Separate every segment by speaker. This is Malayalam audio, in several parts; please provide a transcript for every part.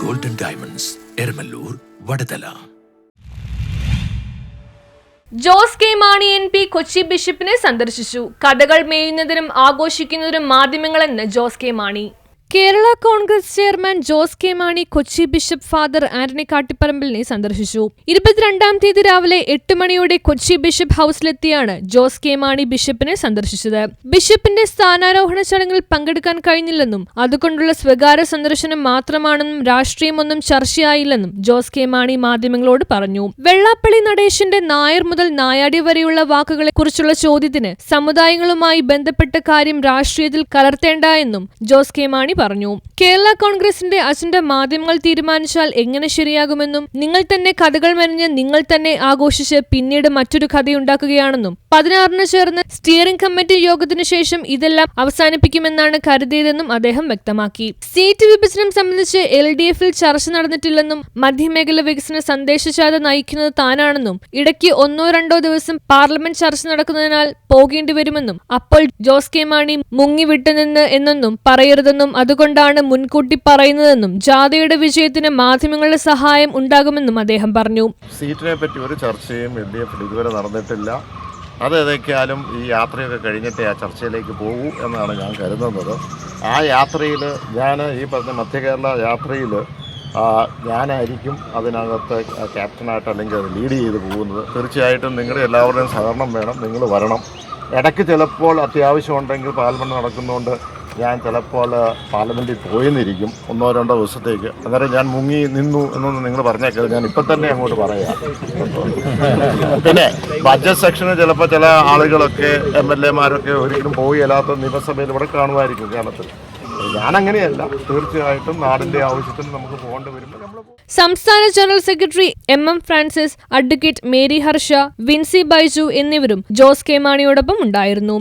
Speaker 1: Golden diamonds Eramallur Vadathala.
Speaker 2: Jose K Mani MP Kochi ബിഷപ്പിനെ സന്ദർശിച്ചു. കഥകൾ മേയുന്നതിനും ആഘോഷിക്കുന്നതിനും മാധ്യമങ്ങളെന്ന് Jose K Mani. Kerala Congress chairman Jose K Mani Kochi bishop father Antony കാട്ടിപ്പറമ്പിലിനെ സന്ദർശിച്ചു. 22-ാം തീയതി രാവിലെ 8 മണിയോടെ കൊച്ചി ബിഷപ്പ് ഹൌസിലെത്തിയാണ് ജോസ് കെ മാണി ബിഷപ്പിനെ സന്ദർശിച്ചത്. ബിഷപ്പിന്റെ സ്ഥാനാരോഹണ ചടങ്ങിൽ പങ്കെടുക്കാൻ കഴിഞ്ഞില്ലെന്നും അതുകൊണ്ടുള്ള സ്വകാര്യ സന്ദർശനം മാത്രമാണെന്നും രാഷ്ട്രീയമൊന്നും ചർച്ചയായില്ലെന്നും ജോസ് കെ മാണി മാധ്യമങ്ങളോട് പറഞ്ഞു. വെള്ളാപ്പള്ളി നടേശന്റെ നായർ മുതൽ നായാടി വരെയുള്ള വാക്കുകളെ കുറിച്ചുള്ള ചോദ്യത്തിന് സമുദായങ്ങളുമായി ബന്ധപ്പെട്ട കാര്യം രാഷ്ട്രീയത്തിൽ കലർത്തേണ്ട എന്നും ജോസ് കെ മാണി പറഞ്ഞു. കേരള കോൺഗ്രസിന്റെ അജണ്ട മാധ്യമങ്ങൾ തീരുമാനിച്ചാൽ എങ്ങനെ ശരിയാകുമെന്നും നിങ്ങൾ തന്നെ കഥകൾ മെനഞ്ഞ് നിങ്ങൾ തന്നെ ആഘോഷിച്ച് പിന്നീട് മറ്റൊരു കഥയുണ്ടാക്കുകയാണെന്നും 16-ന് ചേർന്ന സ്റ്റിയറിംഗ് കമ്മിറ്റി യോഗത്തിനു ശേഷം ഇതെല്ലാം അവസാനിപ്പിക്കുമെന്നാണ് കരുതിയതെന്നും അദ്ദേഹം വ്യക്തമാക്കി. സീറ്റ് വിഭജനം സംബന്ധിച്ച് LDF-ൽ ചർച്ച നടന്നിട്ടില്ലെന്നും മധ്യമേഖല വികസന സന്ദേശജാഥ നയിക്കുന്നത് താനാണെന്നും ഇടയ്ക്ക് 1-2 ദിവസം പാർലമെന്റ് ചർച്ച നടക്കുന്നതിനാൽ പോകേണ്ടി വരുമെന്നും അപ്പോൾ ജോസ് കെ മാണി മുങ്ങിവിട്ടുനിന്ന് എന്നൊന്നും പറയരുതെന്നും അതുകൊണ്ടാണ് മുൻകൂട്ടി പറയുന്നതെന്നും ജാഥയുടെ വിജയത്തിന് മാധ്യമങ്ങളുടെ സഹായം ഉണ്ടാകുമെന്നും അദ്ദേഹം പറഞ്ഞു.
Speaker 3: സീറ്റിനെ പറ്റി ഒരു ചർച്ചയും LDF-ൽ ഇതുവരെ നടന്നിട്ടില്ല. അത് ഏതൊക്കെയാലും ഈ യാത്രയൊക്കെ കഴിഞ്ഞിട്ടേ ആ ചർച്ചയിലേക്ക് പോകൂ എന്നാണ് ഞാൻ കരുതുന്നത്. ആ യാത്രയിൽ ഞാൻ ഈ പറഞ്ഞ മധ്യ കേരള യാത്രയിൽ ഞാനായിരിക്കും അതിനകത്ത് ക്യാപ്റ്റനായിട്ട് അല്ലെങ്കിൽ അത് ലീഡ് ചെയ്ത് പോകുന്നത്. തീർച്ചയായിട്ടും നിങ്ങളുടെ എല്ലാവരുടെയും സഹകരണം വേണം, നിങ്ങൾ വരണം. ഇടയ്ക്ക് ചിലപ്പോൾ അത്യാവശ്യമുണ്ടെങ്കിൽ പാർലമെൻറ്റ് നടക്കുന്നതുകൊണ്ട് ഞാൻ ചിലപ്പോൾ പാർലമെൻറ്റിൽ പോയെന്നിരിക്കും 1-2 ദിവസത്തേക്ക്. അന്നേരം ഞാൻ മുങ്ങി നിന്നു എന്നൊന്നും നിങ്ങൾ പറഞ്ഞേക്കരുത്, ഞാൻ ഇപ്പം തന്നെ അങ്ങോട്ട് പറയാം. പിന്നെ ബഡ്ജറ്റ് സെക്ഷന് ചിലപ്പോൾ ചില ആളുകളൊക്കെ MLA-മാരൊക്കെ ഒരിക്കലും പോയില്ലാത്ത നിയമസഭയിൽ ഇവിടെ കാണുമായിരിക്കും കേരളത്തിൽ. ഞാനങ്ങനെയല്ല, തീർച്ചയായിട്ടും നാടിൻ്റെ ആവശ്യത്തിന് നമുക്ക് പോകേണ്ടി വരുമ്പോൾ നമ്മൾ.
Speaker 2: സംസ്ഥാന general secretary MM Francis, advocate Mary Harsha, Vincy Baiju എന്നിവരും ജോസ് കെ മാണിയോടൊപ്പം ഉണ്ടായിരുന്നു.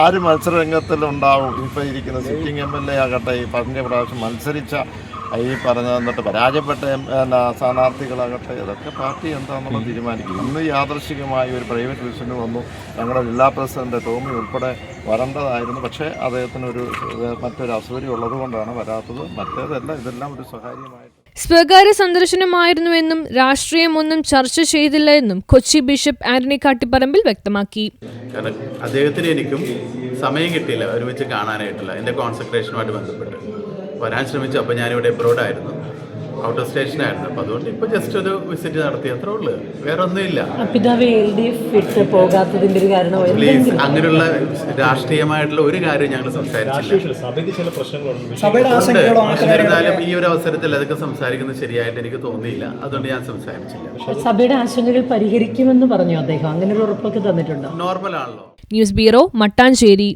Speaker 3: ആര് മത്സരരംഗത്തിലുണ്ടാവും? ഇപ്പം ഇരിക്കുന്ന സിറ്റിംഗ് MLA ആകട്ടെ, ഈ 15 പ്രാവശ്യം മത്സരിച്ച ഈ പറഞ്ഞ എന്നിട്ട് പരാജയപ്പെട്ട സ്ഥാനാർത്ഥികളാകട്ടെ, ഇതൊക്കെ പാർട്ടി എന്താണെന്നുള്ളത് തീരുമാനിക്കും. ഇന്ന് യാദൃശികമായി ഒരു പ്രൈവറ്റ് വിഷന് വന്നു. ഞങ്ങളുടെ ജില്ലാ പ്രസിഡന്റ് ടോമി ഉൾപ്പെടെ വരേണ്ടതായിരുന്നു. പക്ഷേ അദ്ദേഹത്തിന് മറ്റൊരു അസൗകര്യം ഉള്ളത് കൊണ്ടാണ് വരാത്തത്. മറ്റേതല്ല, ഇതെല്ലാം ഒരു സ്വകാര്യമായിട്ട്
Speaker 2: സ്വകാര്യ സന്ദർശനമായിരുന്നുവെന്നും രാഷ്ട്രീയമൊന്നും ചർച്ച ചെയ്തില്ല എന്നും കൊച്ചി ബിഷപ്പ് ആന്റണി കാട്ടിപ്പറമ്പിൽ വ്യക്തമാക്കി.
Speaker 4: അദ്ദേഹത്തിന് എനിക്കും സമയം കിട്ടിയില്ല ഒരുമിച്ച് കാണാനായിട്ടില്ല. എൻ്റെ കോൺസെൻട്രേഷനുമായിട്ട് ബന്ധപ്പെട്ട് വരാൻ ശ്രമിച്ചു. അപ്പോൾ ഞാനിവിടെ എബ്രോഡായിരുന്നു, ഔട്ട് ഓഫ് സ്റ്റേഷനായിരുന്നു. അപ്പോൾ അതുകൊണ്ട് ഇപ്പോൾ ജസ്റ്റ് ഒരു വിസിറ്റ് നടത്തി, അത്രേ ഉള്ളൂ, വേറെ ഒന്നുമില്ല. പ്ലീസ്, അങ്ങനെയുള്ള രാഷ്ട്രീയമായിട്ടുള്ള ഒരു കാര്യം ഞങ്ങൾ സംസാരിച്ചില്ല. എന്നിരുന്നാലും ഈ ഒരു അവസരത്തിൽ അതൊക്കെ സംസാരിക്കുന്നത് ശരിയായിട്ട് എനിക്ക് തോന്നിയില്ല, അതുകൊണ്ട് ഞാൻ സംസാരിച്ചില്ല.
Speaker 5: സഭയുടെ ആശങ്കകൾ പരിഹരിക്കുമെന്ന് പറഞ്ഞു അദ്ദേഹം. അങ്ങനെ ഒരു ഉറപ്പൊക്കെ തന്നിട്ടുണ്ടോ?
Speaker 4: നോർമൽ ആണല്ലോ.
Speaker 2: News bureau, Mattancherry.